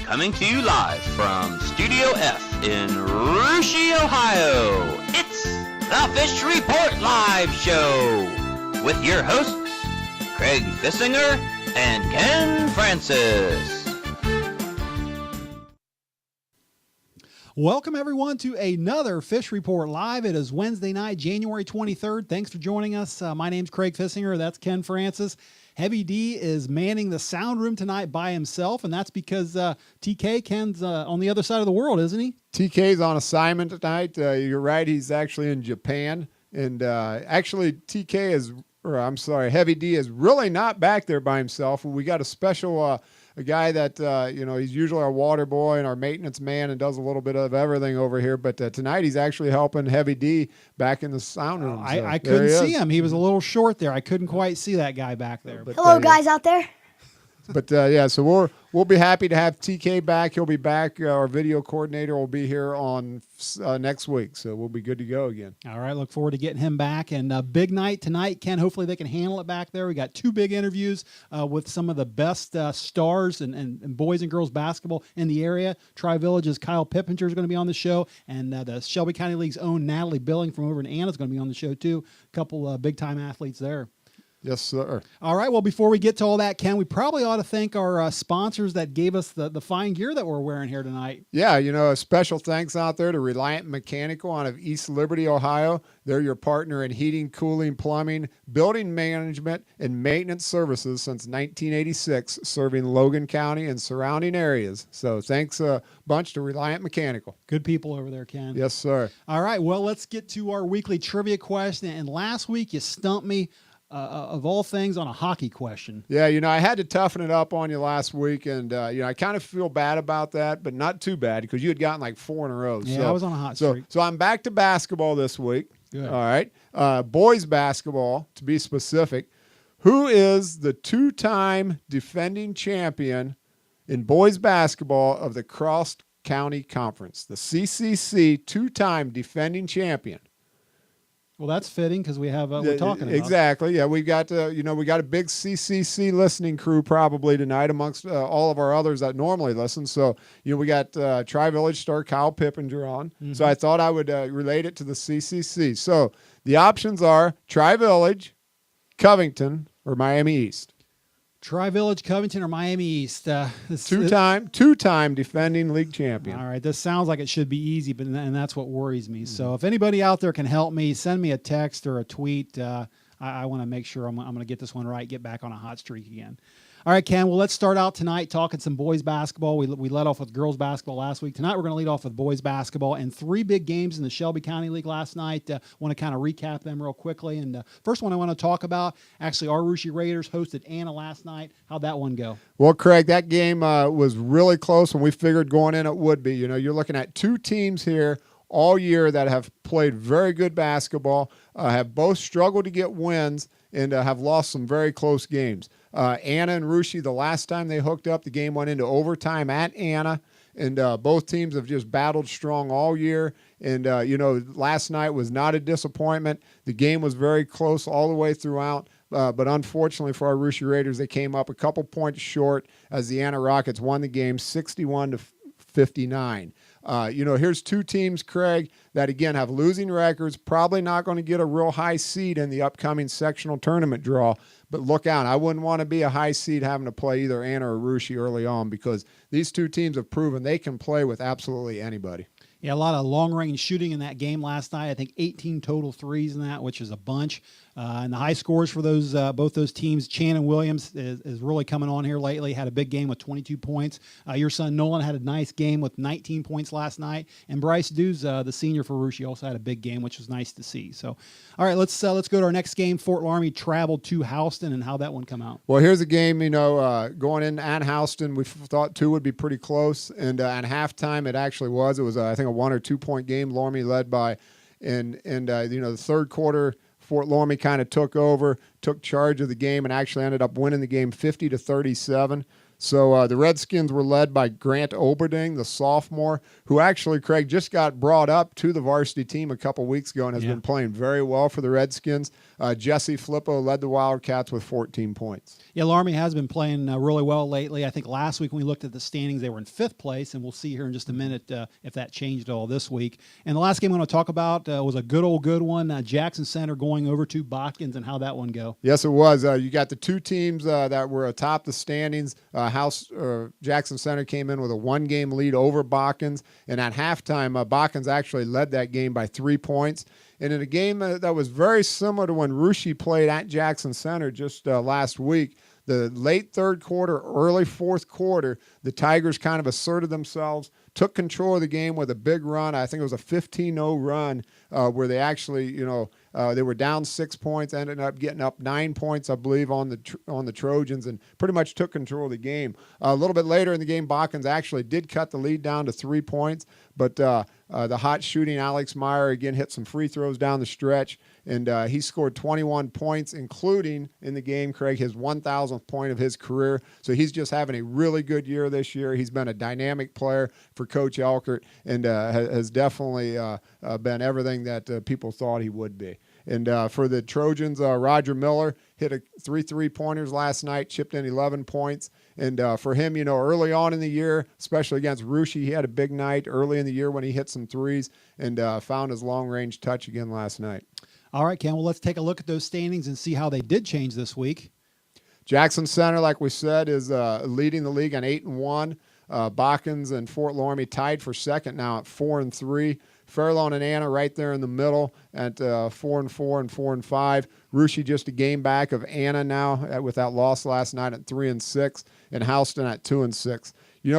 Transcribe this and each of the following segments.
Coming to you live from Studio F in Russia, Ohio. It's the Fish Report Live Show with your hosts, Craig Fissinger and Ken Francis. Welcome, everyone, to another Fish Report Live. It is Wednesday night, January 23rd. Thanks for joining us. My name's Craig Fissinger. That's Ken Francis. Heavy D is manning the sound room tonight by himself, and that's because TK, Ken's on the other side of the world, isn't he? TK's on assignment tonight. You're right. He's actually in Japan. And actually, Heavy D is really not back there by himself. We got a special a guy that, he's usually our water boy and our maintenance man and does a little bit of everything over here. But tonight he's actually helping Heavy D back in the sound room. I couldn't see him. He was a little short there. I couldn't quite see that guy back there. But, hello, guys out there. But, so we'll be happy to have TK back. He'll be back. Our video coordinator will be here on next week, so we'll be good to go again. All right, look forward to getting him back. And big night tonight, Ken. Hopefully they can handle it back there. We got two big interviews with some of the best stars and boys and girls basketball in the area. Tri-Village's Kyle Pipenger is going to be on the show, and the Shelby County League's own Natalie Billing from over in Anna is going to be on the show, too. A couple big-time athletes there. Yes, sir. All right. Well, before we get to all that, Ken, we probably ought to thank our sponsors that gave us the fine gear that we're wearing here tonight. Yeah, a special thanks out there to Reliant Mechanical out of East Liberty, Ohio. They're your partner in heating, cooling, plumbing, building management, and maintenance services since 1986, serving Logan County and surrounding areas. So thanks a bunch to Reliant Mechanical. Good people over there, Ken. Yes, sir. All right. Well, let's get to our weekly trivia question. And last week you stumped me. Of all things, on a hockey question. Yeah, I had to toughen it up on you last week, and I kind of feel bad about that, but not too bad because you had gotten like 4 in a row. Yeah, so, I was on a hot streak. So I'm back to basketball this week. Good. All right, boys basketball to be specific. Who is the 2-time defending champion in boys basketball of the Cross County Conference? The CCC 2-time defending champion. Well, that's fitting because we have we're talking about. Exactly. Yeah, we got we got a big CCC listening crew probably tonight amongst all of our others that normally listen. So we got Tri-Village star Kyle Pipenger on. Mm-hmm. So I thought I would relate it to the CCC. So the options are Tri-Village, Covington, or Miami East. Tri-Village, Covington, or Miami East. Two-time defending league champion. All right, this sounds like it should be easy, and that's what worries me. So if anybody out there can help me, send me a text or a tweet. I want to make sure I'm going to get this one right, get back on a hot streak again. All right, Ken, well, let's start out tonight talking some boys basketball. We led off with girls basketball last week. Tonight we're going to lead off with boys basketball and 3 big games in the Shelby County League last night. Want to kind of recap them real quickly. And first one I want to talk about, actually, our Russia Raiders hosted Anna last night. How'd that one go? Well, Craig, that game was really close when we figured going in it would be. You're looking at 2 teams here all year that have played very good basketball, have both struggled to get wins, and have lost some very close games. Anna and Russia, the last time they hooked up, the game went into overtime at Anna, and both teams have just battled strong all year. And, last night was not a disappointment. The game was very close all the way throughout. But unfortunately for our Russia Raiders, they came up a couple points short as the Anna Rockets won the game 61-59. Here's 2 teams, Craig, that, again, have losing records, probably not going to get a real high seed in the upcoming sectional tournament draw. But look out, I wouldn't want to be a high seed having to play either Anna or Russia early on because these 2 teams have proven they can play with absolutely anybody. Yeah, a lot of long-range shooting in that game last night. I think 18 total threes in that, which is a bunch. And the high scores for those both those teams, Shannon Williams is really coming on here lately. Had a big game with 22 points. Your son Nolan had a nice game with 19 points last night. And Bryce Dews, the senior for Russia, also had a big game, which was nice to see. So, all right, let's go to our next game. Fort Laramie traveled to Houston, and how that one come out. Well, here's a game, going in at Houston. We thought 2 would be pretty close, and at halftime it actually was. It was, I think, a 1 or 2 point game. Laramie led by, and the third quarter, Fort Laramie kind of took over, took charge of the game, and actually ended up winning the game 50-37. So the Redskins were led by Grant Oberding, the sophomore, who actually, Craig, just got brought up to the varsity team a couple weeks ago and has been playing very well for the Redskins. Jesse Flippo led the Wildcats with 14 points. Yeah, Laramie has been playing really well lately. I think last week when we looked at the standings, they were in 5th place, and we'll see here in just a minute if that changed at all this week. And the last game I'm going to talk about was a good one. Jackson Center going over to Botkins, and how that one go. Yes, it was. You got the two teams that were atop the standings. Jackson Center came in with a 1-game lead over Botkins, and at halftime, Botkins actually led that game by 3 points. And in a game that was very similar to when Russia played at Jackson Center just last week, the late third quarter, early fourth quarter, the Tigers kind of asserted themselves, took control of the game with a big run. I think it was a 15-0 run where they actually, they were down 6 points, ended up getting up 9 points, I believe, on the Trojans, and pretty much took control of the game. A little bit later in the game, Botkins actually did cut the lead down to 3 points, but the hot shooting Alex Meyer again hit some free throws down the stretch, and he scored 21 points, including in the game, Craig, his 1,000th point of his career. So he's just having a really good year this year. He's been a dynamic player for Coach Elkert, and has definitely been everything that people thought he would be. And for the Trojans, Roger Miller hit 3 3-pointers last night, chipped in 11 points. And for him, early on in the year, especially against Russia, he had a big night early in the year when he hit some threes and found his long-range touch again last night. All right, Ken, well, let's take a look at those standings and see how they did change this week. Jackson Center, like we said, is leading the league on 8-1. Botkins and Fort Laramie tied for second now at 4-3. Fairlawn and Anna right there in the middle at 4-4 and 4-5. Russia just a game back of Anna now with that loss last night at 3-6, and Houston at 2-6.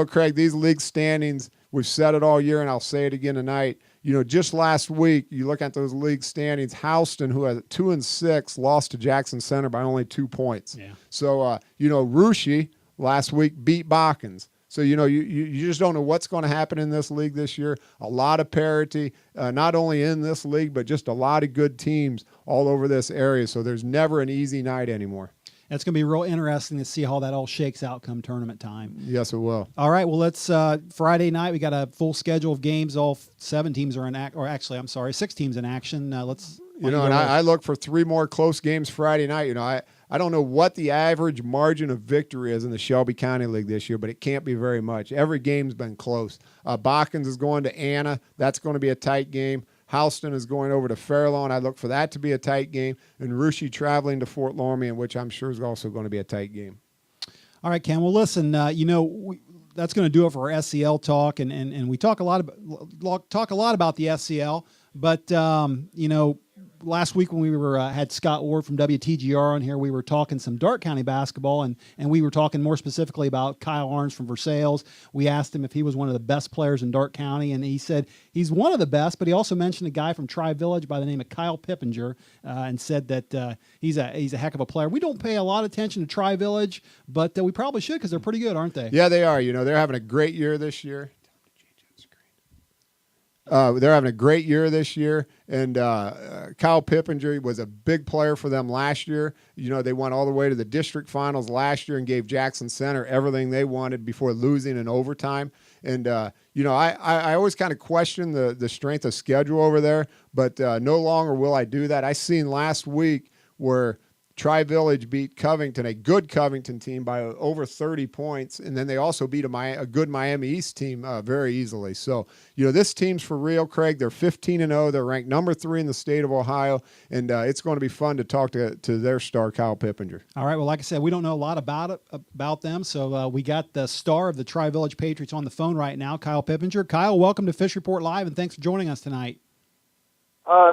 Craig, these league standings, we've said it all year, and I'll say it again tonight. Just last week, you look at those league standings, Houston, who had 2-6, lost to Jackson Center by only 2 points. Yeah. So, Russia last week beat Botkins. So, you just don't know what's going to happen in this league this year. A lot of parity, not only in this league, but just a lot of good teams all over this area. So there's never an easy night anymore. It's going to be real interesting to see how that all shakes out come tournament time. Yes, it will. All right, well, let's Friday night, we got a full schedule of games. All 7 teams are in action, 6 teams in action. I look for 3 more close games Friday night. I don't know what the average margin of victory is in the Shelby County League this year, but it can't be very much. Every game's been close. Botkins is going to Anna. That's going to be a tight game. Houston is going over to Fairlawn. I look for that to be a tight game. And Russia traveling to Fort Laramie, which I'm sure is also going to be a tight game. All right, Ken. Well, listen, that's going to do it for our SEL talk, and we talk a lot about the SEL, but last week when we were had Scott Ward from WTGR on here, we were talking some Darke County basketball, and we were talking more specifically about Kyle Arns from Versailles. We asked him if he was one of the best players in Darke County, and he said he's one of the best, but he also mentioned a guy from Tri-Village by the name of Kyle Pipenger, and said that he's a heck of a player. We don't pay a lot of attention to Tri-Village, but we probably should because they're pretty good, aren't they? Yeah, they are. They're having a great year this year. They're having a great year this year, and Kyle Pipenger was a big player for them last year. They went all the way to the district finals last year and gave Jackson Center everything they wanted before losing in overtime. And, I always kind of question the strength of schedule over there, but no longer will I do that. I seen last week where Tri-Village beat Covington, a good Covington team, by over 30 points, and then they also beat a good Miami East team very easily. So, this team's for real, Craig. They're 15-0. They're ranked number 3 in the state of Ohio, and it's going to be fun to talk to their star, Kyle Pipenger. All right. Well, like I said, we don't know a lot about them, so we got the star of the Tri-Village Patriots on the phone right now, Kyle Pipenger. Kyle, welcome to Fish Report Live, and thanks for joining us tonight.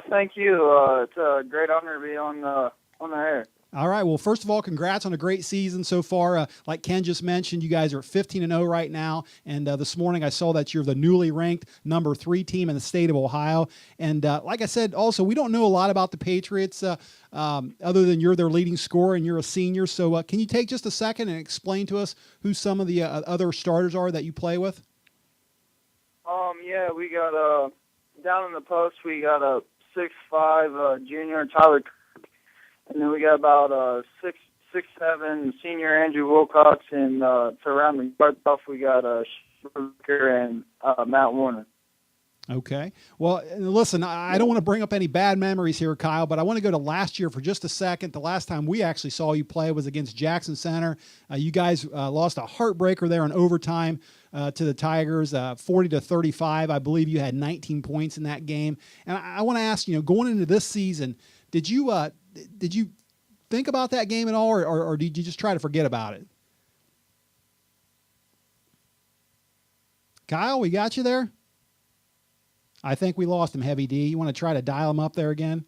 Thank you. It's a great honor to be on the air. All right. Well, first of all, congrats on a great season so far. Like Ken just mentioned, you guys are 15-0 right now. And this morning I saw that you're the newly ranked number 3 team in the state of Ohio. And like I said, also, we don't know a lot about the Patriots other than you're their leading scorer and you're a senior. So can you take just a second and explain to us who some of the other starters are that you play with? Yeah, we got down in the post, we got a 6'5" junior, Tyler. And then we got about 6'7" senior Andrew Wilcox, and to round the guard off, we got Schroeder and Matt Warner. Okay. Well, listen, I don't want to bring up any bad memories here, Kyle, but I want to go to last year for just a second. The last time we actually saw you play was against Jackson Center. You guys lost a heartbreaker there in overtime to the Tigers, 40-35. I believe you had 19 points in that game. And I want to ask, going into this season, did you think about that game at all, or did you just try to forget about it? Kyle, we got you there? I think we lost him, Heavy D. You want to try to dial him up there again?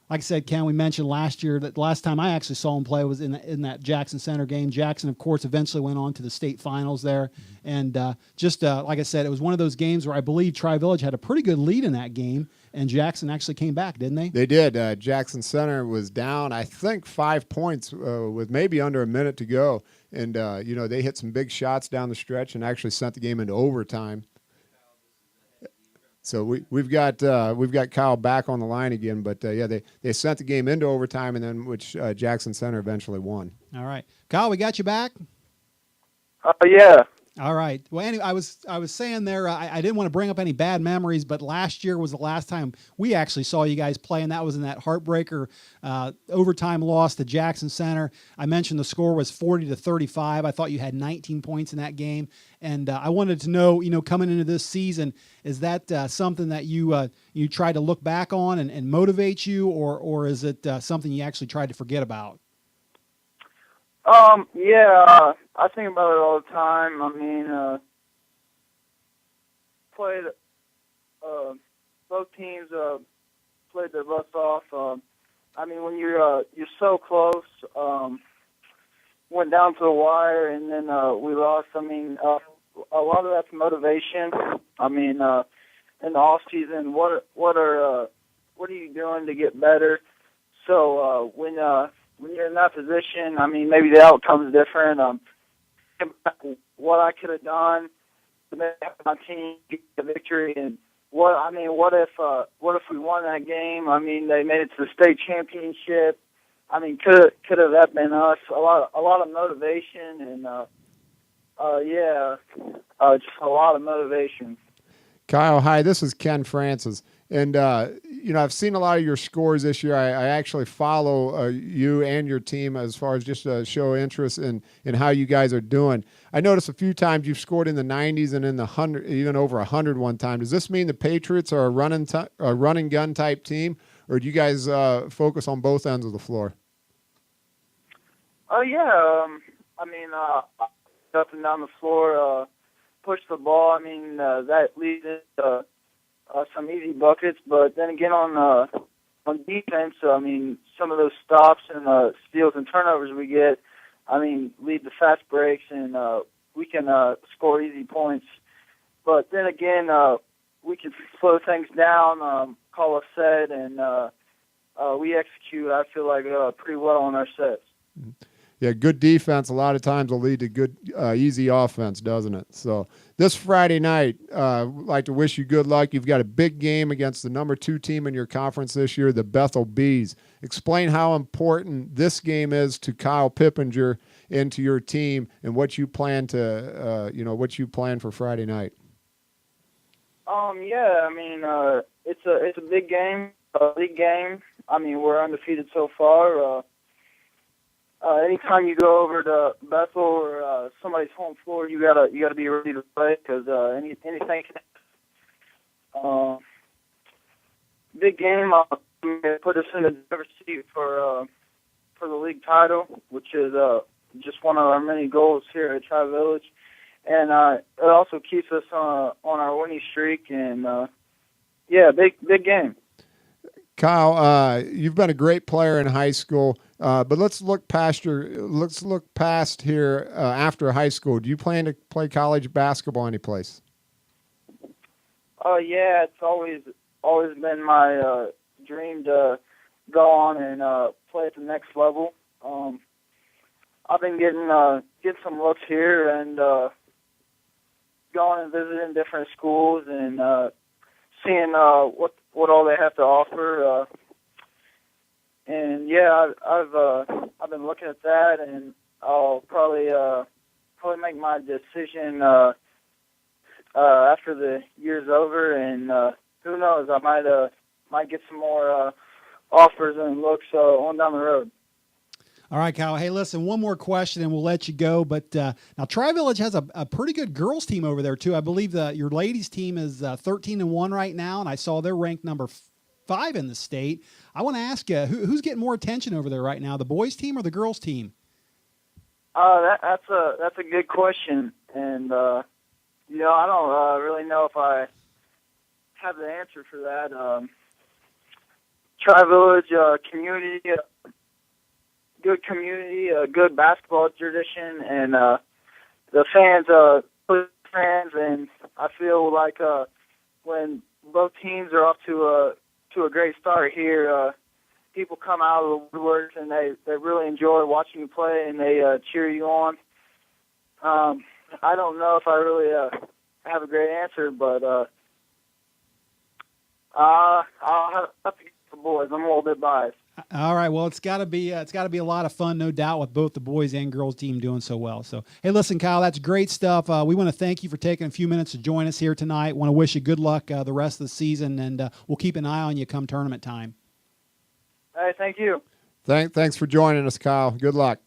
Like I said, Ken, we mentioned last year that the last time I actually saw him play was in that Jackson Center game. Jackson, of course, eventually went on to the state finals there. And like I said, it was one of those games where I believe Tri-Village had a pretty good lead in that game, and Jackson actually came back, didn't they? They did. Jackson Center was down, I think, 5 points with maybe under a minute to go. And, they hit some big shots down the stretch and actually sent the game into overtime. So we've got Kyle back on the line again, but they sent the game into overtime, and then which Jackson Center eventually won. All right, Kyle, we got you back. Yeah. All right. Well, anyway, I was saying there, I didn't want to bring up any bad memories, but last year was the last time we actually saw you guys play, and that was in that heartbreaker overtime loss to Jackson Center. I mentioned the score was 40-35. I thought you had 19 points in that game, and I wanted to know, coming into this season, is that something that you try to look back on and motivate you, or is it something you actually tried to forget about? I think about it all the time. I mean, played, both teams played their butts off. I mean, when you're so close, went down to the wire, and then we lost. I mean, a lot of that's motivation. I mean, in the off season, what are you doing to get better? So when you're in that position, I mean, maybe the outcome's different. What I could have done to make my team get the victory, and what if we won that game? I mean, they made it to the state championship. I mean, could have that been us? A lot of motivation, and just a lot of motivation. Kyle, hi, this is Ken Francis. And, I've seen a lot of your scores this year. I actually follow you and your team as far as just show interest in how you guys are doing. I noticed a few times you've scored in the 90s and in the 100, even over 100 one time. Does this mean the Patriots are a run and gun type team, or do you guys focus on both ends of the floor? I mean, up and down the floor, push the ball. I mean, that leads into some easy buckets, but then again on defense, I mean, some of those stops and steals and turnovers we get, I mean, lead to fast breaks, and we can score easy points. But then again, we can slow things down, call a set, and we execute, I feel like, pretty well on our sets. Yeah, good defense a lot of times will lead to good, easy offense, doesn't it? So this Friday night, I'd like to wish you good luck. You've got a big game against the number 2 team in your conference this year, the Bethel Bees. Explain how important this game is to Kyle Pipenger and to your team, and what you plan for Friday night. I mean, it's a big game, a league game. I mean, we're undefeated so far. Anytime you go over to Bethel or somebody's home floor, you gotta be ready to play, because anything can. Big game. Put us in the driver's seat for the league title, which is just one of our many goals here at Tri-Village, and it also keeps us on our winning streak. And big game. Kyle, you've been a great player in high school, but let's look past here after high school. Do you plan to play college basketball anyplace? It's always been my dream to go on and play at the next level. I've been getting some looks here, and going and visiting different schools and seeing what all they have to offer. I've been looking at that, and I'll probably make my decision after the year's over, and who knows, I might get some more offers and looks on down the road. All right, Kyle. Hey, listen, one more question and we'll let you go. But now Tri-Village has a pretty good girls team over there, too. I believe your ladies team is 13-1 right now, and I saw they're ranked number 5 in the state. I want to ask you, who's getting more attention over there right now, the boys team or the girls team? That's a good question, and I don't really know if I have the answer for that. Tri-Village community, good community, a good basketball tradition, and the fans, and I feel like when both teams are off to a great start here, people come out of the woodworks and they really enjoy watching you play, and they cheer you on. I don't know if I really have a great answer, but I'll have to get the boys. I'm a little bit biased. All right. Well, it's got to be a lot of fun, no doubt, with both the boys and girls team doing so well. So, hey, listen, Kyle, that's great stuff. We want to thank you for taking a few minutes to join us here tonight. Want to wish you good luck the rest of the season, and we'll keep an eye on you come tournament time. Hey, thank you. Thanks for joining us, Kyle. Good luck.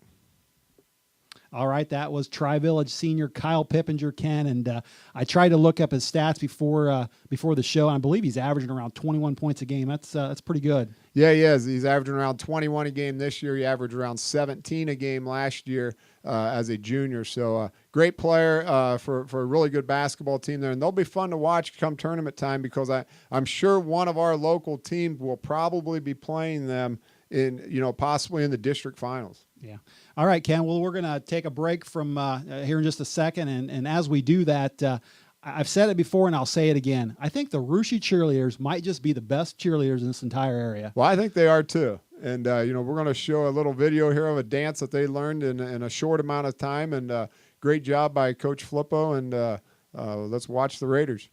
All right, that was Tri-Village senior Kyle Pipenger, Ken, and I tried to look up his stats before the show, and I believe he's averaging around 21 points a game. That's pretty good. Yeah, he is. He's averaging around 21 a game this year. He averaged around 17 a game last year as a junior. So great player for a really good basketball team there, and they'll be fun to watch come tournament time because I'm sure one of our local teams will probably be playing them in possibly in the district finals. Yeah. All right, Ken. Well, we're going to take a break from here in just a second. And as we do that, I've said it before and I'll say it again. I think the Russia cheerleaders might just be the best cheerleaders in this entire area. Well, I think they are too. And, we're going to show a little video here of a dance that they learned in a short amount of time. And great job by Coach Flippo. And let's watch the Raiders.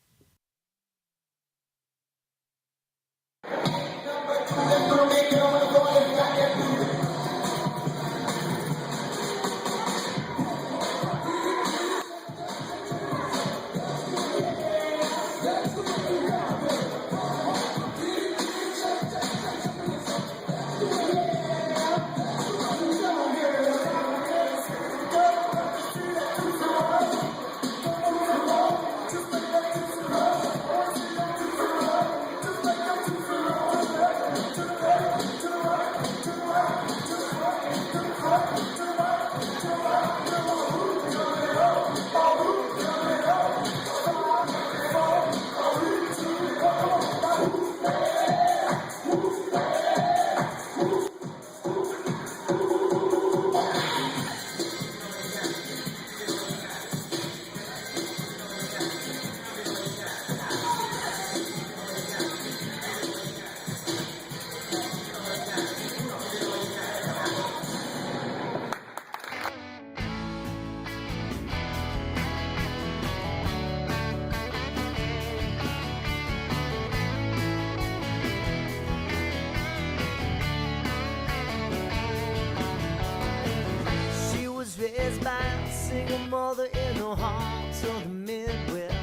Raised by a single mother in the heart of the Midwest.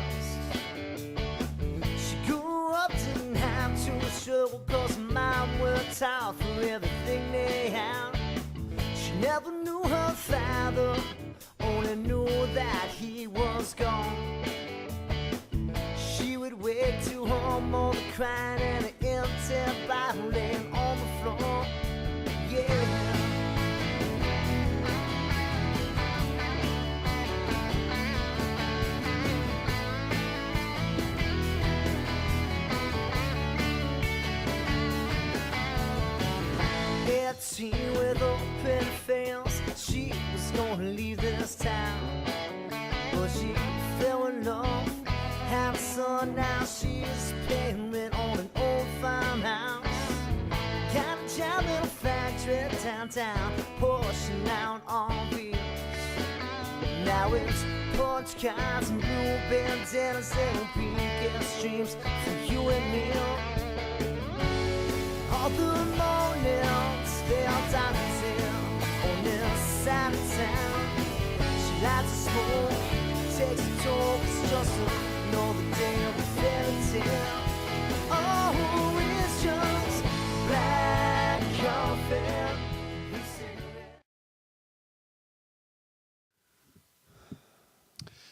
She grew up, didn't have to struggle, cause her mom worked hard for everything they had. She never knew her father, only knew that he was gone. She would wake to her mother crying and an empty Bible laying on the floor. Yeah. Teen with open face, she was gonna leave this town, but she fell in love, had a son, now she's paying rent on an old farmhouse. Got a job in a factory downtown, pushing out on wheels. Now it's porch cars and blue bandanas and weekend streams for you and me. All the mornings they are dancing on this side of town. She likes to smoke, takes a toll, it's just a know the day of the fairy tale. Oh, it's just black coffee.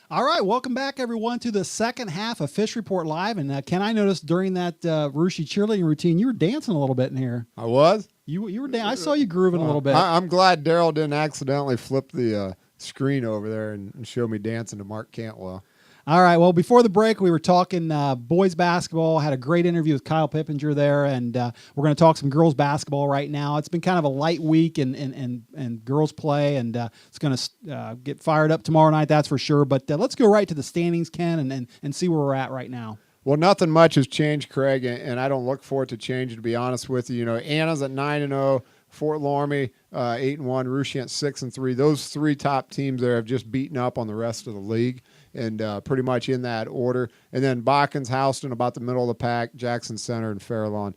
All right, welcome back, everyone, to the second half of Fish Report Live. And Ken, I noticed during that Rushi cheerleading routine, you were dancing a little bit in here. I was? You were I saw you grooving a little bit. I'm glad Daryl didn't accidentally flip the screen over there and show me dancing to Mark Cantwell. All right. Well, before the break, we were talking boys basketball. Had a great interview with Kyle Pipenger there, and we're going to talk some girls basketball right now. It's been kind of a light week and girls play, and it's going to get fired up tomorrow night. That's for sure. But let's go right to the standings, Ken, and see where we're at right now. Well, nothing much has changed, Craig, and I don't look for it to change, to be honest with you. You know, Anna's at 9-0. Fort Laramie 8-1, Rushi at 6-3. Those three top teams there have just beaten up on the rest of the league, and pretty much in that order. And then Bockin's, Houston about the middle of the pack, Jackson Center, and Fairlawn.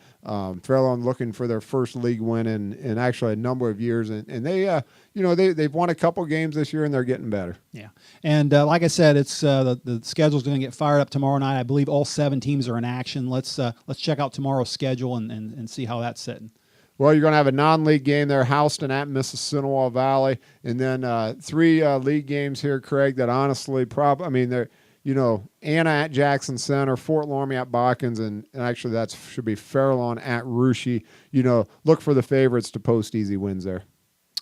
Fairlawn looking for their first league win in actually a number of years, and they they've won a couple games this year, and they're getting better. Yeah, and like I said, it's the schedule's going to get fired up tomorrow night. I believe all 7 teams are in action. Let's check out tomorrow's schedule and see how that's sitting. Well, you're going to have a non-league game there, Houston at Mississinawa Valley, and then 3 league games here, Craig, that honestly they're, Anna at Jackson Center, Fort Laramie at Bockins, and actually that should be Fairlawn at Rushi. Look for the favorites to post easy wins there.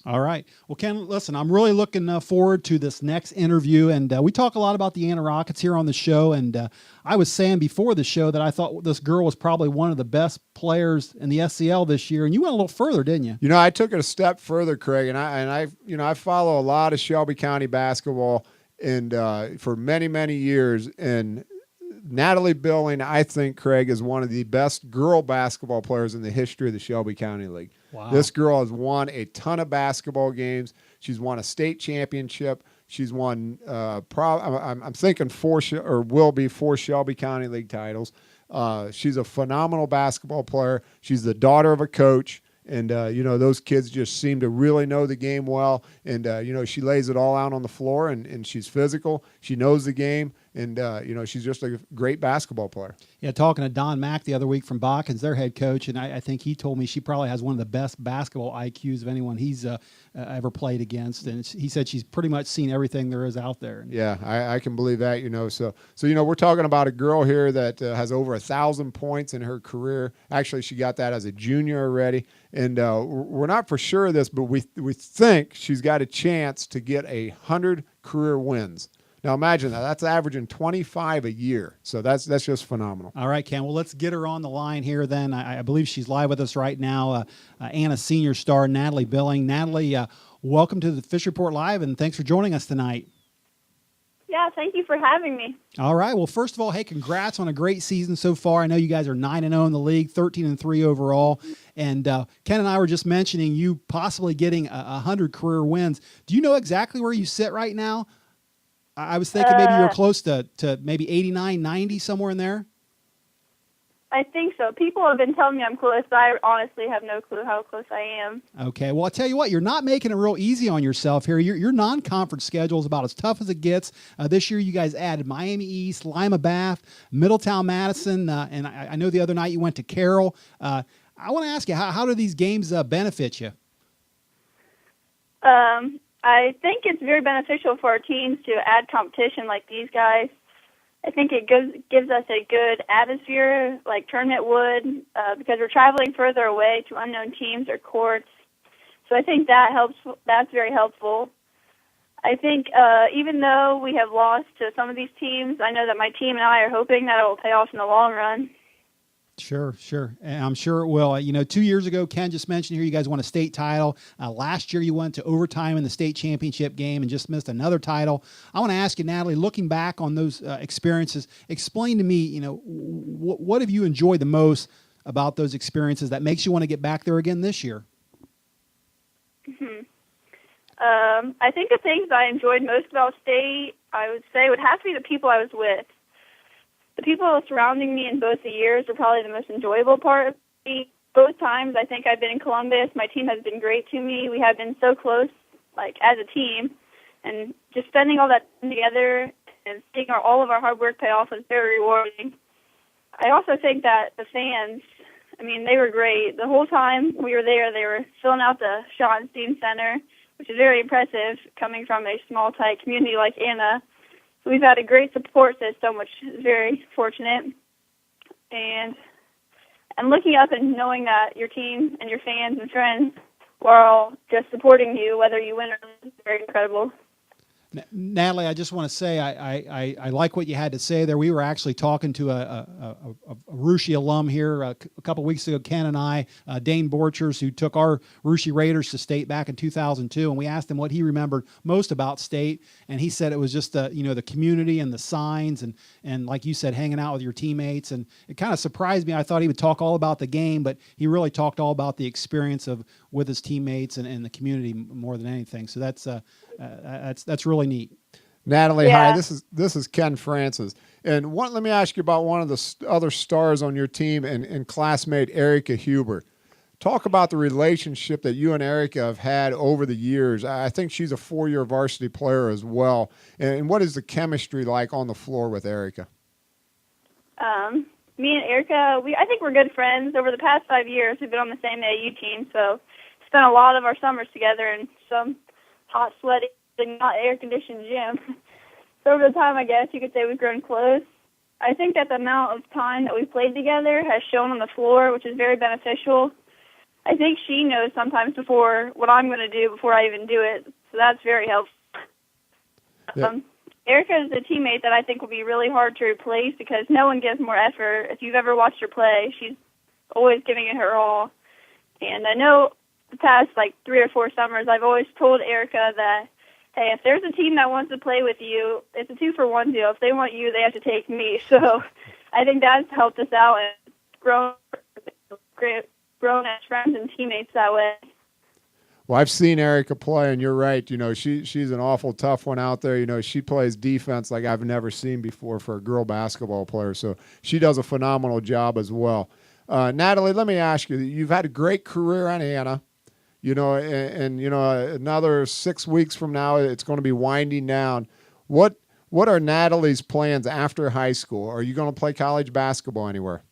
All right. Well, Ken, listen, I'm really looking forward to this next interview, and we talk a lot about the Anna Rockets here on the show, and I was saying before the show that I thought this girl was probably one of the best players in the SCL this year, and you went a little further, didn't you? I took it a step further, Craig, and I follow a lot of Shelby County basketball, and for many, many years, and Natalie Billing, I think, Craig, is one of the best girl basketball players in the history of the Shelby County League. Wow. This girl has won a ton of basketball games. She's won a state championship. She's won, I'm thinking 4 will be 4 Shelby County League titles. She's a phenomenal basketball player. She's the daughter of a coach. And, those kids just seem to really know the game well. And, she lays it all out on the floor, and she's physical. She knows the game. And, she's just a great basketball player. Yeah, talking to Don Mack the other week from Bockins, their head coach, and I think he told me she probably has one of the best basketball IQs of anyone he's ever played against. And he said she's pretty much seen everything there is out there. Yeah, I can believe that, So we're talking about a girl here that has over 1,000 points in her career. Actually, she got that as a junior already. And we're not for sure of this, but we think she's got a chance to get 100 career wins. Now imagine that. That's averaging 25 a year. So that's just phenomenal. All right, Ken. Well, let's get her on the line here then. I believe she's live with us right now. Anna senior star, Natalie Billing. Natalie, welcome to the Fish Report Live, and thanks for joining us tonight. Yeah, thank you for having me. All right. Well, first of all, hey, congrats on a great season so far. I know you guys are 9-0 in the league, 13-3 overall. And Ken and I were just mentioning you possibly getting 100 career wins. Do you know exactly where you sit right now? I was thinking maybe you're close to maybe 89, 90, somewhere in there. I think so. People have been telling me I'm close, but I honestly have no clue how close I am. Okay. Well, I'll tell you what, you're not making it real easy on yourself here. Your non-conference schedule is about as tough as it gets. This year you guys added Miami East, Lima Bath, Middletown Madison, and I know the other night you went to Carroll. I want to ask you, how do these games benefit you? I think it's very beneficial for our teams to add competition like these guys. I think it gives us a good atmosphere like tournament would because we're traveling further away to unknown teams or courts. So I think that helps. That's very helpful. I think even though we have lost to some of these teams, I know that my team and I are hoping that it will pay off in the long run. Sure. And I'm sure it will. 2 years ago, Ken just mentioned here you guys won a state title. Last year you went to overtime in the state championship game and just missed another title. I want to ask you, Natalie, looking back on those experiences, explain to me, what have you enjoyed the most about those experiences that makes you want to get back there again this year? Mm-hmm. I think the things I enjoyed most about state, I would say, would have to be the people I was with. The people surrounding me in both the years were probably the most enjoyable part of me. Both times I think I've been in Columbus, my team has been great to me. We have been so close, as a team. And just spending all that time together and seeing all of our hard work pay off was very rewarding. I also think that the fans, I mean, they were great. The whole time we were there, they were filling out the Schottenstein Center, which is very impressive coming from a small, tight community like Anna. So we've had a great support system, which is very fortunate. And looking up and knowing that your team and your fans and friends are all just supporting you, whether you win or lose, is very incredible. Natalie, I just want to say I like what you had to say there. We were actually talking to a Russia alum here a couple weeks ago, Ken and I, Dane Borchers, who took our Russia Raiders to state back in 2002, and we asked him what he remembered most about state, and he said it was just the community and the signs and like you said, hanging out with your teammates. And it kind of surprised me. I thought he would talk all about the game, but he really talked all about the experience with his teammates and the community more than anything. So that's really neat. Natalie, Yeah. hi. This is Ken Francis, and let me ask you about one of the other stars on your team and classmate Erica Huber. Talk about the relationship that you and Erica have had over the years. I think she's a 4-year varsity player as well. And what is the chemistry like on the floor with Erica? Me and Erica, I think we're good friends. Over the past 5 years, we've been on the same AU team, so spent a lot of our summers together in some hot, sweaty, not air-conditioned gym. So over the time, I guess you could say we've grown close. I think that the amount of time that we've played together has shown on the floor, which is very beneficial. I think she knows sometimes before what I'm going to do before I even do it, so that's very helpful. Yeah. Erica is a teammate that I think will be really hard to replace because no one gives more effort. If you've ever watched her play, she's always giving it her all. And I know the past 3 or 4 summers, I've always told Erica that, hey, if there's a team that wants to play with you, it's a 2-for-1 deal. If they want you, they have to take me. So I think that's helped us out and grown as friends and teammates that way. Well, I've seen Erica play, and you're right. She's an awful tough one out there. She plays defense like I've never seen before for a girl basketball player. So she does a phenomenal job as well. Natalie, let me ask you, you've had a great career on Anna. And another 6 weeks from now, it's going to be winding down. What are Natalie's plans after high school? Are you going to play college basketball anywhere?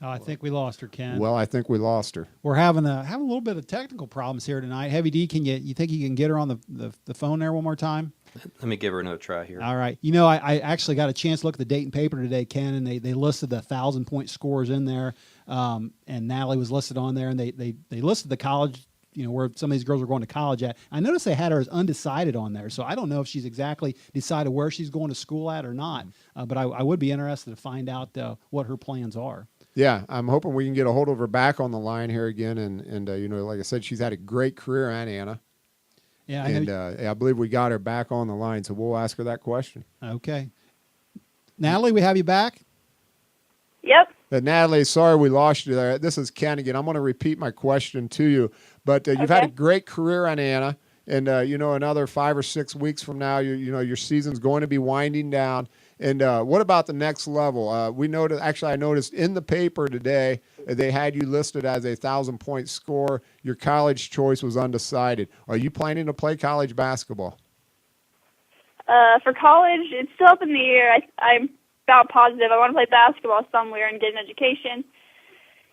Oh, I think we lost her, Ken. Well, I think we lost her. We're having a little bit of technical problems here tonight. Heavy D, you think you can get her on the phone there one more time? Let me give her another try here. All right. I actually got a chance to look at the Dayton paper today, Ken, and they listed the 1,000-point scores in there, and Natalie was listed on there, and they listed the college, where some of these girls are going to college at. I noticed they had her as undecided on there, so I don't know if she's exactly decided where she's going to school at or not, but I would be interested to find out what her plans are. Yeah, I'm hoping we can get a hold of her back on the line here again, and like I said, she's had a great career on Anna. Yeah, and I believe we got her back on the line, so we'll ask her that question. Okay. Natalie, we have you back? Yep. Natalie, sorry we lost you there. This is Ken again. I'm going to repeat my question to you, but you've had a great career on Anna, and another 5 or 6 weeks from now, your season's going to be winding down. And what about the next level? I noticed in the paper today they had you listed as a 1,000-point scorer. Your college choice was undecided. Are you planning to play college basketball? For college, it's still up in the air. I'm about positive I want to play basketball somewhere and get an education.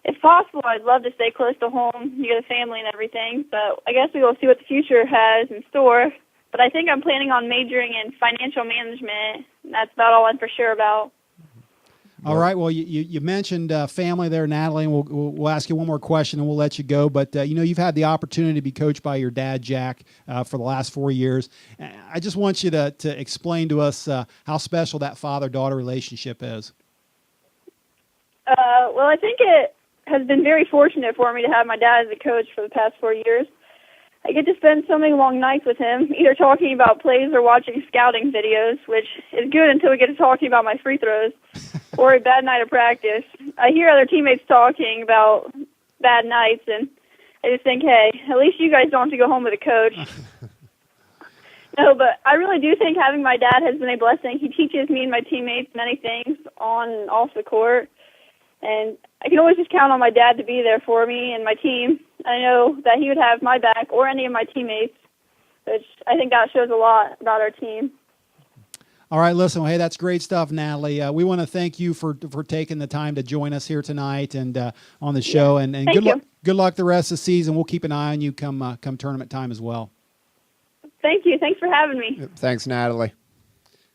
If possible, I'd love to stay close to home, near the family and everything, but I guess we will see what the future has in store. But I think I'm planning on majoring in financial management. That's about all I'm for sure about. All right. Well, you mentioned family there, Natalie, and we'll ask you one more question and we'll let you go. But, you've had the opportunity to be coached by your dad, Jack, for the last 4 years. I just want you to explain to us how special that father-daughter relationship is. Well, I think it has been very fortunate for me to have my dad as a coach for the past 4 years. I get to spend so many long nights with him, either talking about plays or watching scouting videos, which is good until we get to talking about my free throws or a bad night of practice. I hear other teammates talking about bad nights, and I just think, hey, at least you guys don't have to go home with a coach. No, but I really do think having my dad has been a blessing. He teaches me and my teammates many things on and off the court, and I can always just count on my dad to be there for me and my team. I know that he would have my back or any of my teammates which I think that shows a lot about our team. All right, listen, hey, that's great stuff, Natalie. We want to thank you for taking the time to join us here tonight and on the show. And Thank you. Good luck the rest of the season. We'll keep an eye on you come tournament time as well. Thank you. Thanks for having me. Thanks, Natalie.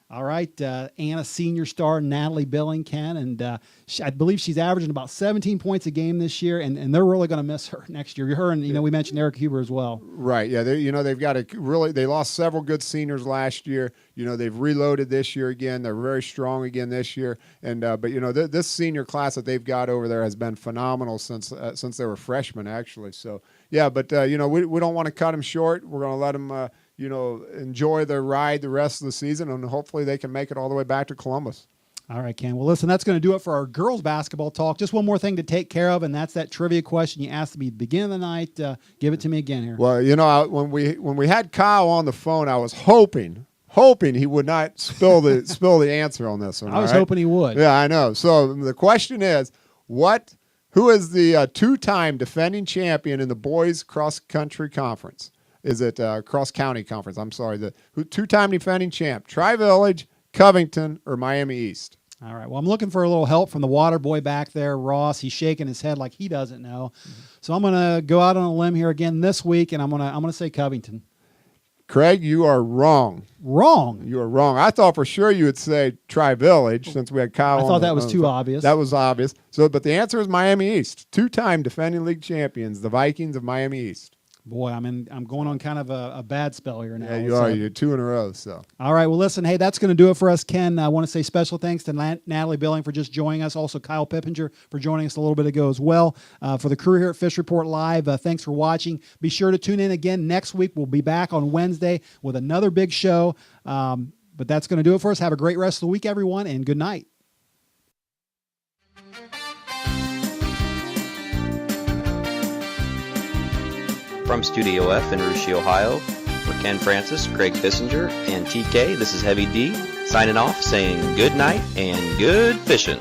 All right, Anna senior star Natalie Billing, Ken, and I believe she's averaging about 17 points a game this year, and they're really going to miss her next year. Her and we mentioned Eric Huber as well. Right, yeah, they've got they lost several good seniors last year. They've reloaded this year again. They're very strong again this year, and but this senior class that they've got over there has been phenomenal since they were freshmen actually. So yeah, but we don't want to cut them short. We're going to let them. Enjoy the ride the rest of the season, and hopefully they can make it all the way back to Columbus. All right, Ken. Well, listen, that's going to do it for our girls basketball talk. Just one more thing to take care of, and that's that trivia question you asked me at the beginning of the night. Give it to me again here. Well, when we had Kyle on the phone, I was hoping he would not spill the answer on this one. I was hoping he would. Yeah, I know. So the question is, who is the two-time defending champion in the boys cross-country conference? Is it cross-county conference? I'm sorry. The two-time defending champ, Tri-Village, Covington, or Miami East? All right. Well, I'm looking for a little help from the water boy back there, Ross. He's shaking his head like he doesn't know. So I'm going to go out on a limb here again this week, and I'm going to say Covington. Craig, you are wrong. Wrong? You are wrong. I thought for sure you would say Tri-Village since we had Kyle. I thought that was too obvious. That was obvious. But the answer is Miami East. Two-time defending league champions, the Vikings of Miami East. Boy, I'm going on kind of a bad spell here now. Yeah, you are. You're 2 in a row. So. All right. Well, listen, hey, that's going to do it for us, Ken. I want to say special thanks to Natalie Billing for just joining us. Also, Kyle Pipenger for joining us a little bit ago as well. For the crew here at Fish Report Live, thanks for watching. Be sure to tune in again next week. We'll be back on Wednesday with another big show. But that's going to do it for us. Have a great rest of the week, everyone, and good night. From Studio F in Russia, Ohio, for Ken Francis, Craig Fissinger, and TK, this is Heavy D, signing off saying good night and good fishing.